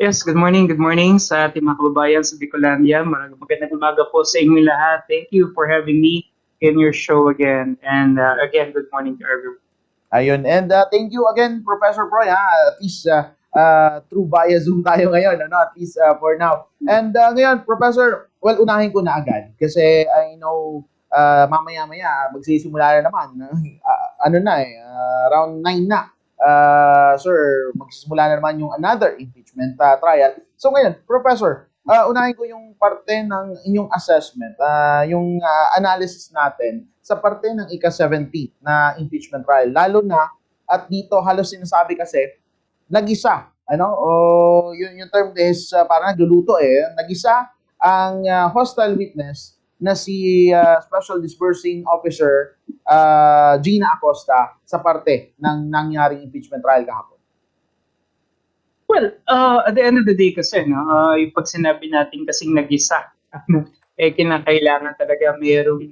Yes, good morning sa ating mga kababayan sa Bicolandia. Magandang umaga po sa inyo lahat. Thank you for having me in your show again. And again, good morning to everyone. Ayun. And thank you again, Professor Proy, ha? At least through via Zoom tayo ngayon, ano? At least for now. And ngayon, Professor, well, unahin ko na agad. Kasi I know mamaya-maya, magsisimula na naman. Ano na eh, around 9 na. Sir, magsisimula na naman yung another impeachment trial. So ngayon, Professor, unahin ko yung parte ng inyong assessment, yung analysis natin sa parte ng ika-70 na impeachment trial. Lalo na, at dito halos sinasabi kasi, nag-isa, ano, o yung term is parang nagluluto nag-isa ang hostile witness na si Special Disbursing Officer Gina Acosta sa parte ng nangyaring impeachment trial kahapon. Well, at the end of the day kasi, no, yung pag sinabi natin kasing nag-isa, kinakailangan talaga merong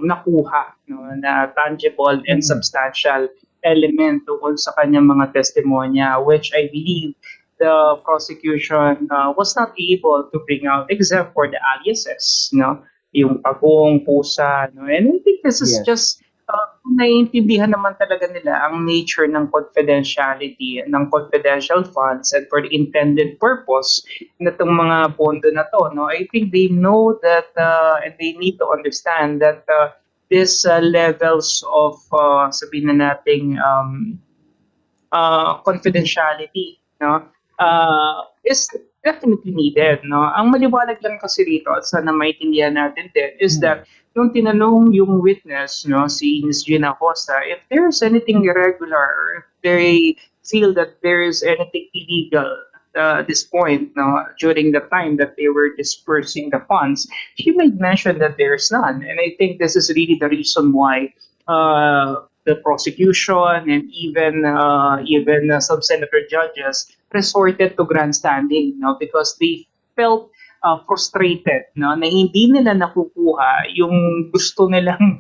nakuha, no, na tangible and Mm. substantial element tungkol sa kanyang mga testimonya, which I believe the prosecution was not able to bring out except for the aliases, no, yung pagong, pusa, no, and I think this is Yes. just naiintindihan naman talaga nila ang nature ng confidentiality ng confidential funds and for the intended purpose na itong mga pondo na to, no, I think they know that and they need to understand that this levels of sabihin na nating confidentiality, no, is definitely needed, no. Ang maliwanag lang kasi rito at sana maintindihan natin din is Mm. that nung tinanong yung witness, no, si Ms. Gina Costa, if there's anything irregular or if they feel that there is anything illegal at this point, no, during the time that they were dispersing the funds, she made mention that there's none. And I think this is really the reason why the prosecution and even some senator judges resorted to grandstanding, no, because they felt frustrated, no, na hindi nila nakukuha yung gusto nilang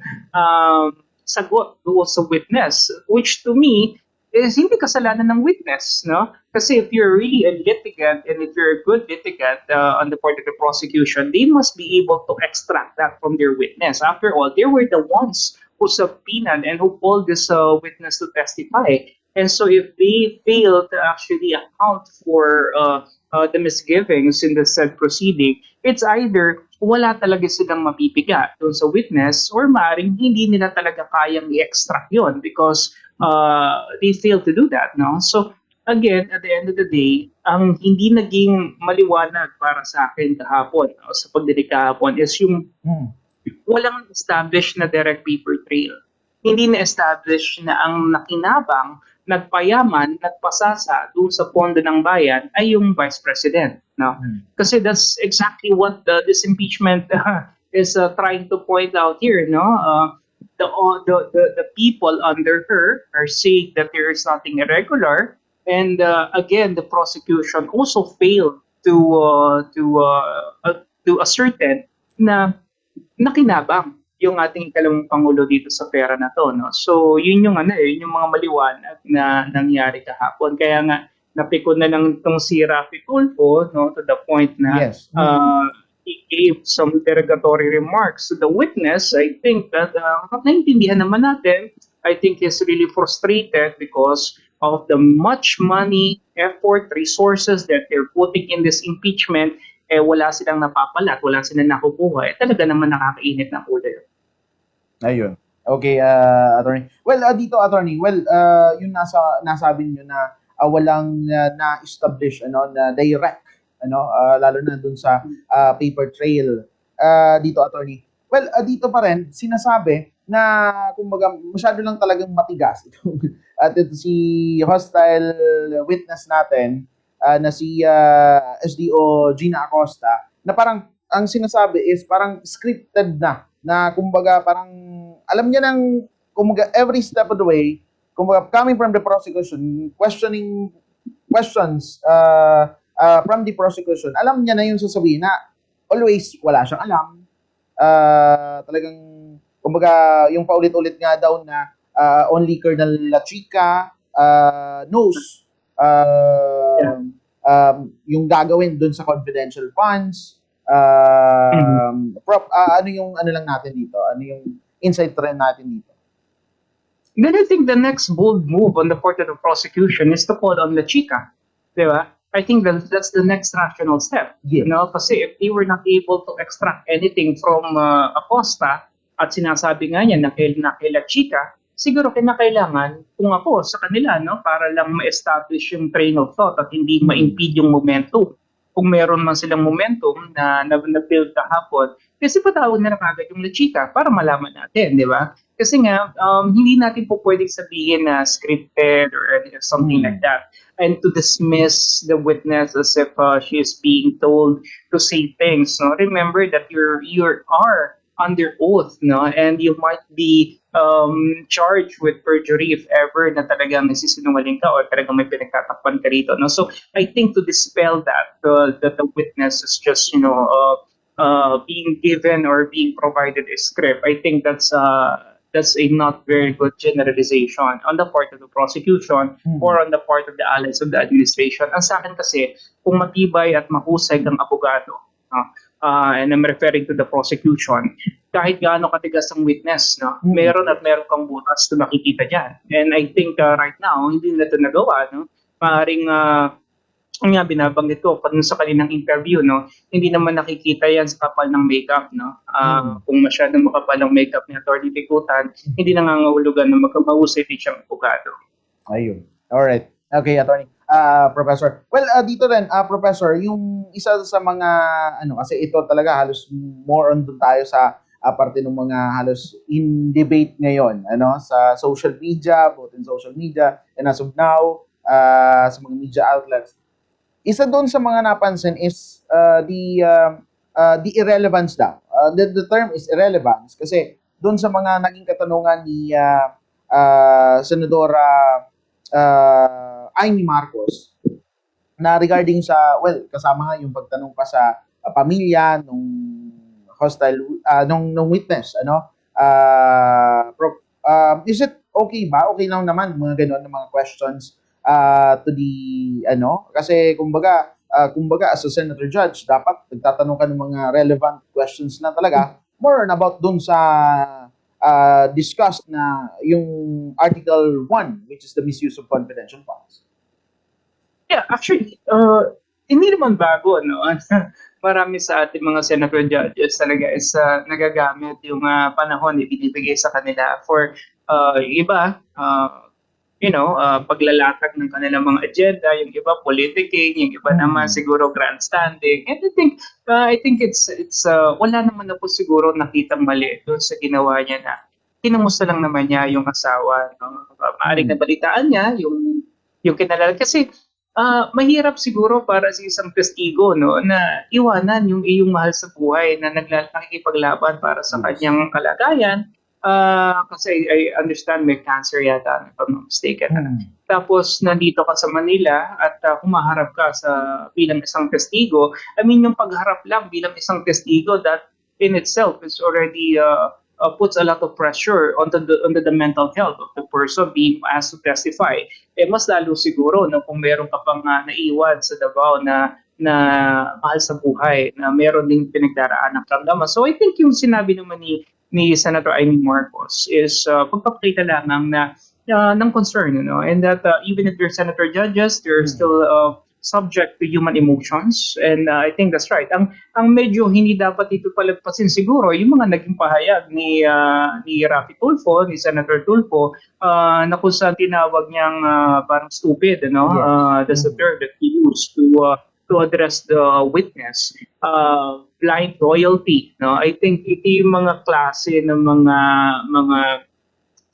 sagot doon sa witness, which to me is hindi kasalanan ng witness, no? Kasi if you're really a litigant and if you're a good litigant on the part of the prosecution, they must be able to extract that from their witness. After all, they were the ones who subpoenaed and who called this witness to testify. And so if they fail to actually account for the misgivings in the said proceeding, it's either wala talaga silang mapipiga doon sa witness or maaring hindi nila talaga kayang i-extract yon because they fail to do that. No? So again, at the end of the day, ang hindi naging maliwanag para sa akin kahapon, no, sa pagdinig kahapon is yung Mm. walang established na direct paper trail. Hindi na-establish na ang nakinabang, nagpayaman, nagpasasa doon sa pondo ng bayan ay yung Vice President. No? Mm. Kasi that's exactly what this impeachment is trying to point out here. No? The people under her are saying that there is nothing irregular. And again, the prosecution also failed to ascertain na nakinabang yung ating ikalawang pangulo dito sa pera na to, no? So, yun yung yun yung mga maliwanag na nangyari kahapon. Kaya nga napikon na lang itong si Rafi Tulfo, no, to the point na Yes. Mm. he gave some derogatory remarks to the witness. I think that naintindihan naman natin. I think he's really frustrated because of the much money, effort, resources that they're putting in this impeachment wala silang napapalat, wala silang nakukuha, talaga naman nakakainit ng ulo yun. Ayun. Okay, attorney. Well, dito attorney, well, yung nasabi niyo na walang na-establish na direct lalo na dun sa paper trail dito attorney. Well, dito pa rin sinasabi na kumbaga masyado lang talagang matigas at ito si hostile witness natin na si SDO Gina Acosta na parang ang sinasabi is parang scripted na kumbaga parang alam niya ng kumbaga every step of the way kumbaga coming from the prosecution questioning questions from the prosecution alam niya na yung sasabihin na always wala siyang alam talagang kumbaga yung paulit-ulit nga daw na only Colonel La Chica knows Yeah. yung gagawin dun sa confidential funds. Prof, ano yung ano lang natin dito? Ano yung insight trend natin dito? Then I think the next bold move on the part of the prosecution is to call on La Chica. Di ba? I think that's the next rational step. Yes. Kasi if they were not able to extract anything from Acosta at sinasabi nga niya na kay La Chica, siguro kinakailangan kung ako sa kanila, para lang ma-establish yung train of thought at hindi ma-impede yung momentum. Kung meron man silang momentum na build kahapon, kasi patawag na kagad yung La Chica para malaman natin, di ba? Kasi nga, hindi natin po pwedeng sabihin na scripted or something like that. And to dismiss the witness as if she is being told to say things. No? Remember that you are under oath, no? And you might be charged with perjury if ever na talagang nagsisinungaling ka or talagang may pinagtatakpan ka rito. No? So I think to dispel that the witness is just being given or being provided a script, I think that's a not very good generalization on the part of the prosecution or on the part of the allies of the administration. Ang sa akin kasi, kung matibay at mahusay ang abogado, and I'm referring to the prosecution, kahit gaano katigas ang witness, meron kang butas na makikita dyan. And I think right now, hindi nila ito nagawa. Maaaring nga binabanggit ko sa kaninang interview, hindi naman nakikita yan sa kapal ng makeup, kung masyadong makapal ang makeup ni Atty. Bikutan, hindi nangangahulugan na mahusay din siyang abogado. Ayun. Alright. Okay, Attorney. Professor. Well, dito rin, Professor, yung isa sa mga, kasi ito talaga halos more on dun tayo sa parte ng mga halos in debate ngayon, sa social media, both in social media, and as of now, sa mga media outlets. Isa doon sa mga napansin is the irrelevance daw. The term is irrelevance kasi doon sa mga naging katanungan ni Senadora Amy Marcos na regarding sa, kasama nga yung pagtanong pa sa pamilya nung hostile, nung witness, is it okay ba? Okay lang naman mga gano'n na mga questions to the kasi kumbaga as a senator judge dapat nagtatanong ka ng mga relevant questions na talaga more about dun sa discussed na yung Article 1 which is the misuse of confidential funds. Yeah, actually hindi naman bago, marami sa ating mga senator judges talaga is nagagamit yung panahon na binibigay sa kanila for iba paglalatag ng kanilang mga agenda, yung iba politicking, yung iba naman siguro grandstanding. And I think it's wala naman na po siguro nakitang mali doon sa ginawa niya na kinamusta lang naman niya yung asawa. Maaaring nabalitaan niya yung kinalala. Kasi mahirap siguro para sa isang testigo na iwanan yung iyong mahal sa buhay na nakikipaglaban para sa kanyang kalagayan. Kasi I understand may cancer yata, if I'm not mistaken. Tapos nandito ka sa Manila at humaharap ka bilang isang testigo. I mean, yung pagharap lang bilang isang testigo, that in itself is already puts a lot of pressure onto the mental health of the person being asked to testify. Mas lalo siguro kung meron ka pang naiwan sa Davao na mahal sa buhay, na meron ding pinagdaraan ng karamdaman. So I think yung sinabi naman ni Senator Amy Marcos is pagpapakita lamang ng concern, and that even if they're senator judges, they're still subject to human emotions, and I think that's right. Ang medyo hindi dapat ito palagpasin siguro yung mga naging pahayag ni Raffy Tulfo, ni Senator Tulfo, na kung saan tinawag niyang parang stupid, that's the term that he used to address the witness. Blind loyalty, I think ito yung mga klase ng mga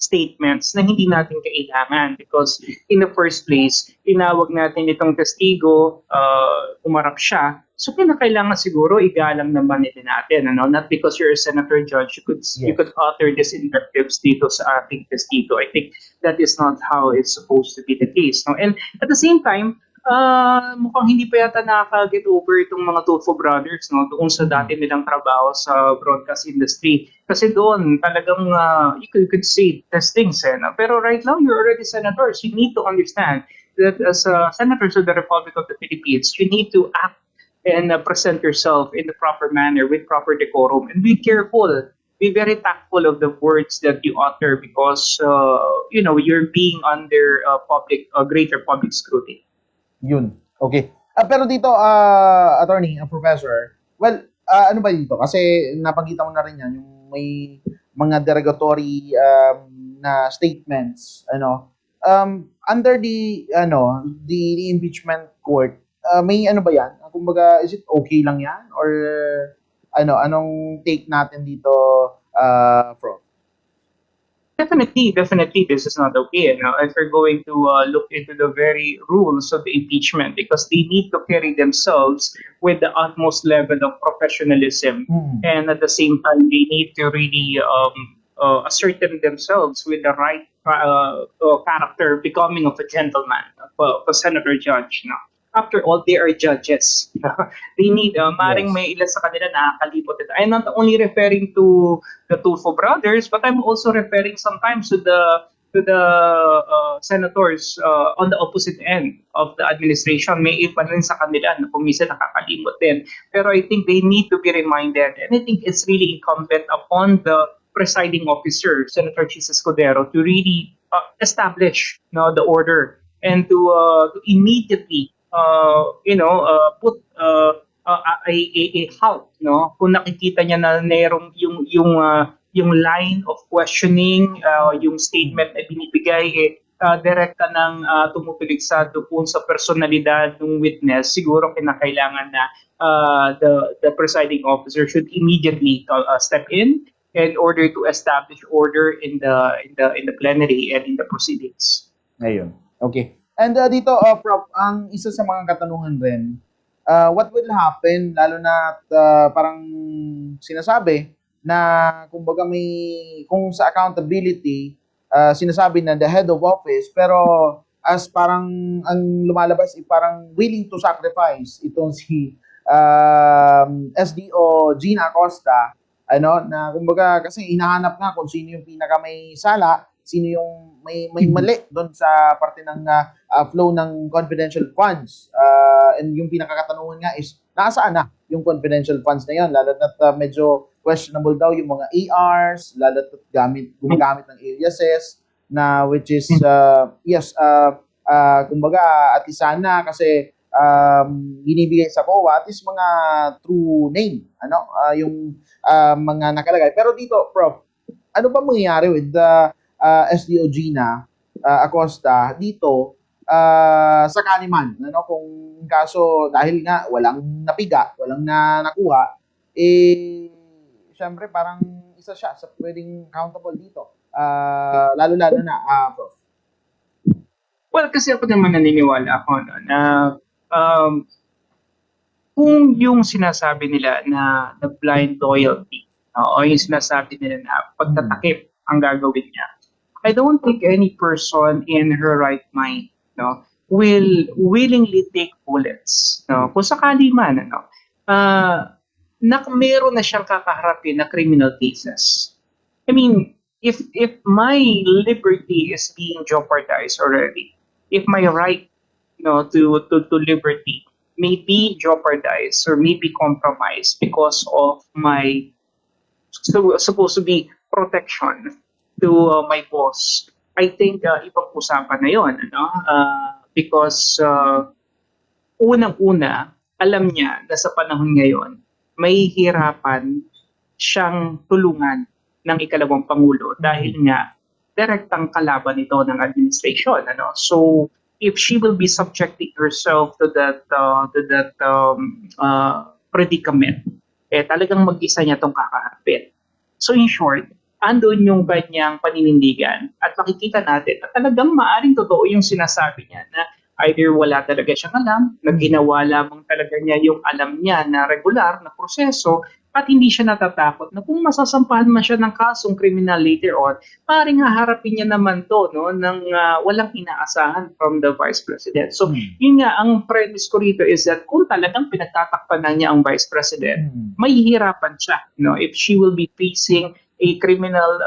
statements na hindi natin kailangan because in the first place, tinawag natin itong testigo, umarap siya. So kinakailangan siguro igalang naman natin, not because you're a senator judge, you could utter these invectives dito sa ating testigo. I think that is not how it's supposed to be the case. And at the same time, mukhang hindi pa yata nakaka-get over itong mga Tulfo brothers doon sa dati nilang trabaho sa broadcast industry. Kasi doon talagang you could say testings. Pero right now, you're already senators. You need to understand that as senators of the Republic of the Philippines, you need to act and present yourself in the proper manner with proper decorum, and be careful. Be very tactful of the words that you utter because you're being under greater public scrutiny. Yun. Okay. Pero dito, attorney, professor, well, ano ba dito? Kasi napakita mo na rin yan, yung may mga derogatory na statements, under the impeachment court, may ano ba yan? Kumbaga, is it okay lang yan? Or anong take natin dito, Prof? Definitely, this is not okay. If we're going to look into the very rules of the impeachment, because they need to carry themselves with the utmost level of professionalism, and at the same time, they need to really ascertain themselves with the right character, becoming of a gentleman, of a senator judge. No? After all, they are judges. They need, maring Yes. may ilan sa kanila nakakalimot. I'm not only referring to the Tulfo brothers, but I'm also referring sometimes to the senators on the opposite end of the administration. May iba rin sa kanila na kung minsan nakakalimot din. Pero I think they need to be reminded, and I think it's really incumbent upon the presiding officer, Senator Chis Escudero, to really establish the order, and to immediately put a halt, no, kung nakikita niya na mayroong yung line of questioning, yung statement na binibigay direkta ng tumutulig doon sa personalidad ng witness. Siguro kinakailangan na the presiding officer should immediately step in order to establish order in the plenary and in the proceedings. Ayun. Okay. And dito, Prof, ang isa sa mga katanungan rin, what will happen, lalo na parang sinasabi na kumbaga kung sa accountability, sinasabi na the head of office, pero as parang ang lumalabas parang willing to sacrifice itong si SDO Gina Acosta, na kumbaga kasi hinahanap nga kung sino yung pinaka may sala, sino yung may mali doon sa parte ng flow ng confidential funds. And yung pinakakatanungan nga is, nasaan na yung confidential funds na yun? Lalo na medyo questionable daw yung mga ARs, lalo na gumagamit ng aliases, na which is, kumbaga, at least sana kasi binibigay sa COA, at least mga true name, yung mga nakalagay. Pero dito, Prof, ano ba mangyayari with the SDO Gina Acosta dito sakali man, kung kaso dahil nga walang napiga, walang nakuha, syempre parang isa siya sa pwedeng countable dito. Lalo-lalo na, Prof. Well, kasi ako naman naniniwala ako na kung yung sinasabi nila na the blind loyalty, o yung sinasabi nila na pagtatakip ang gagawin niya, I don't think any person in her right mind will willingly take bullets. Kung sakali man, meron na siyang kakaharapin na criminal cases. I mean, if my liberty is being jeopardized already, if my right to liberty may be jeopardized or may be compromised because of my supposed to be protection to my boss, I think ibang usapan na yun, because unang-una, alam niya na sa panahon ngayon, may hirapan siyang tulungan ng ikalawang Pangulo dahil nga direktang kalaban ito ng administration. So, if she will be subjecting herself to that predicament, talagang mag-isa niya itong kakaharapin. So, in short, andun yung kanyang paninindigan at makikita natin at talagang maaring totoo yung sinasabi niya na either wala talaga siyang alam, na ginawa lamang talaga niya yung alam niya na regular na proseso at hindi siya natatakot na kung masasampahan man siya ng kasong kriminal later on, maaaring haharapin niya naman to ng walang inaasahan from the Vice President. So, yun nga, ang premise ko rito is that kung talagang pinagtatakpan na niya ang Vice President, may hihirapan siya if she will be facing a criminal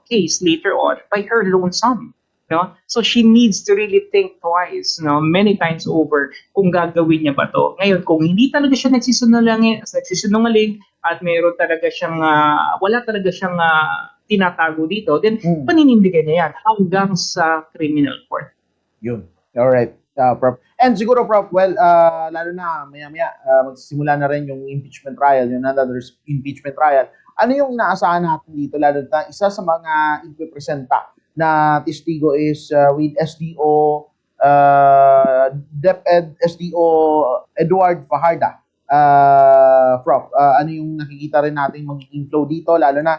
case later on by her lonesome. No? So she needs to really think twice, no, many times over kung gagawin niya ba to. Ngayon, kung hindi talaga siya nagsisinungaling at mayroon talaga siyang wala talaga siyang tinatago dito, then Mm. paninindigan niya yan hanggang sa criminal court. Yun. Alright, Prof. And siguro, Prof, well, lalo na maya-maya, magsisimula na rin yung impeachment trial, yung another impeachment trial. Ano yung naasahan natin dito, lalo na isa sa mga ipipresenta na testigo is with SDO, DepEd SDO Edward Fajarda. Prof, ano yung nakikita rin natin magiging flow dito, lalo na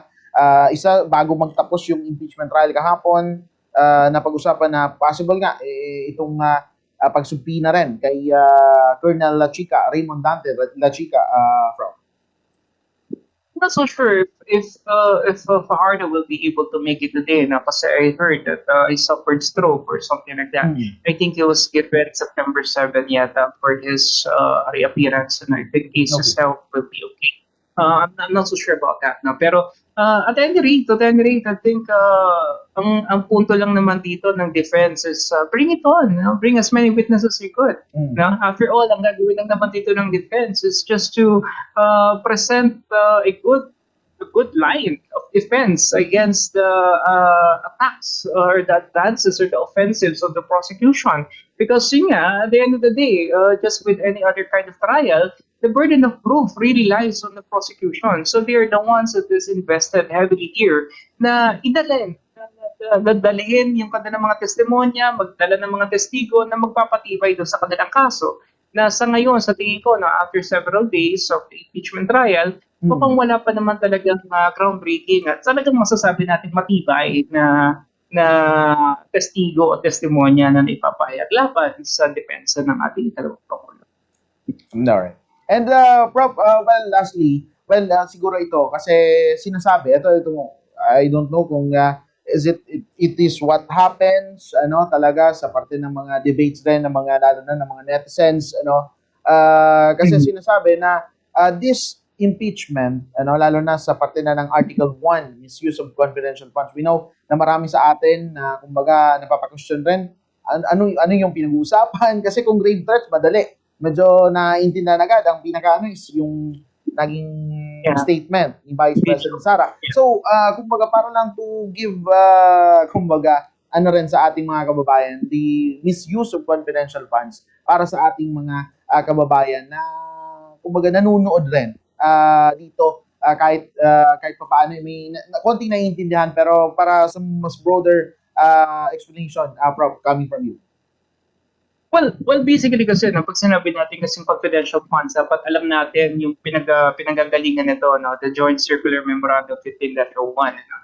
isa bago magtapos yung impeachment trial kahapon, napag-usapan na possible nga itong pagsumpi na rin kay Colonel La Chica, Raymond Dante La Chica, Prof. I'm not so sure if Fajardo will be able to make it today, no? Kasi I heard that he suffered stroke or something like that. I think he was given September 7 yata for his reappearance, and I think his Okay. health will be okay. I'm not so sure about that, no? Pero at any rate, I think ang punto lang naman dito ng defense is bring it on, no? Bring as many witnesses as you could. Mm. No? After all, ang gagawin lang naman dito ng defense is just to present a good line of defense against the attacks or the advances or the offensives of the prosecution. Because yun nga, at the end of the day, just with any other kind of trial, the burden of proof really lies on the prosecution. So they are the ones that is invested heavily here na idalhin, dadalhin yung kanilang mga testimonya, magdala ng mga testigo na magpapatibay doon sa kanilang kaso. Na sa ngayon, sa tingin ko, no, after several days of the impeachment trial, mukhang wala pa naman talagang groundbreaking at talagang masasabi natin matibay na testigo o testimonya na naipapahayag laban sa depensa ng ating dalawang pangulo. Alright. And Prof, well, lastly, well, siguro ito kasi sinasabi, ito I don't know kung it is what happens talaga sa parte ng mga debates din ng mga lalo na ng mga netizens kasi sinasabi na this impeachment lalo na sa parte na ng Article 1, misuse of confidential funds. We know na marami sa atin na kumbaga napapa-question rin ano yung pinag-uusapan kasi kung grave threats madali medyo naiintindihan agad ang pinaka is yung naging statement ni Vice President Sara. So, kumbaga para lang to give kumbaga rin sa ating mga kababayan the misuse of confidential funds para sa ating mga kababayan na kumbaga nanonood rin dito kahit papaano may konting naiintindihan pero para sa mas broader explanation Prof, coming from you. Well, basically kasi pag sinabi natin kasing confidential funds, dapat alam natin yung pinanggagalingan nito, no, the Joint Circular Memorandum 15.01.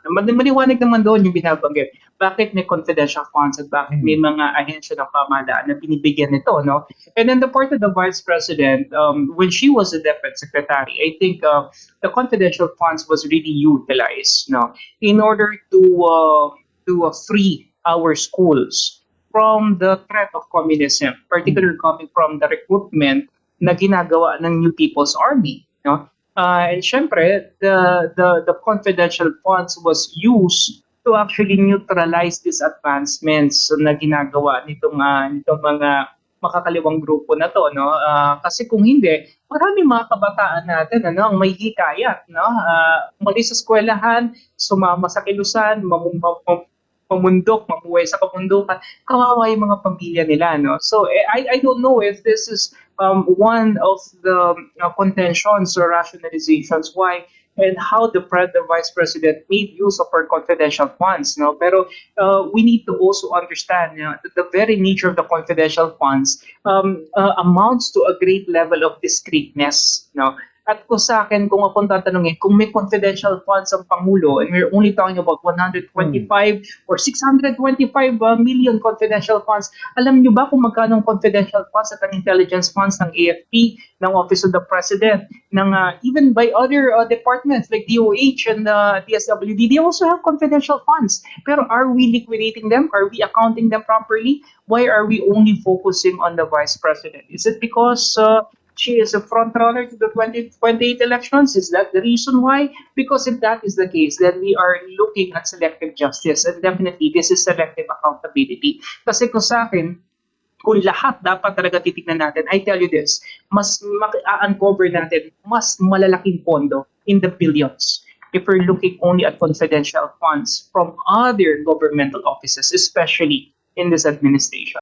Maliwanag naman doon yung binabanggit. Bakit may confidential funds at bakit may mga ahensya ng pamahalaan na binibigyan nito, no? And then the part of the Vice President, when she was the Deputy Secretary, I think the confidential funds was really utilized, no, in order to free our schools from the threat of communism, particularly coming from the recruitment na ginagawa ng New People's Army. No? And syempre, the confidential funds was used to actually neutralize these advancements na ginagawa nitong mga makakaliwang grupo na to. No? Kasi kung hindi, maraming mga kabataan natin ang may hikayat. No? Umalis sa eskwelahan, sumama sa kilusan, mamundok, mamuhay sa kabundukan, kawawa yung mga pamilya nila, no? So, I don't know if this is one of the contentions or rationalizations why and how the Vice President made use of her confidential funds, no? Pero we need to also understand that the very nature of the confidential funds amounts to a great level of discreetness, no? At kung sa akin, kung akong tatanungin, kung may confidential funds ang Pangulo, and we're only talking about 125 or 625 million confidential funds, alam nyo ba kung magkano ang confidential funds at ang intelligence funds ng AFP, ng Office of the President, ng even by other departments like DOH and DSWD, they also have confidential funds. Pero are we liquidating them? Are we accounting them properly? Why are we only focusing on the Vice President? Is it because she is a front runner to the 2028 elections. Is that the reason why? Because if that is the case, then we are looking at selective justice, and definitely this is selective accountability. Kasi kung sa akin, kung lahat dapat talaga titignan natin, I tell you this, mas uncover natin mas malalaking pondo in the billions if we're looking only at confidential funds from other governmental offices, especially in this administration.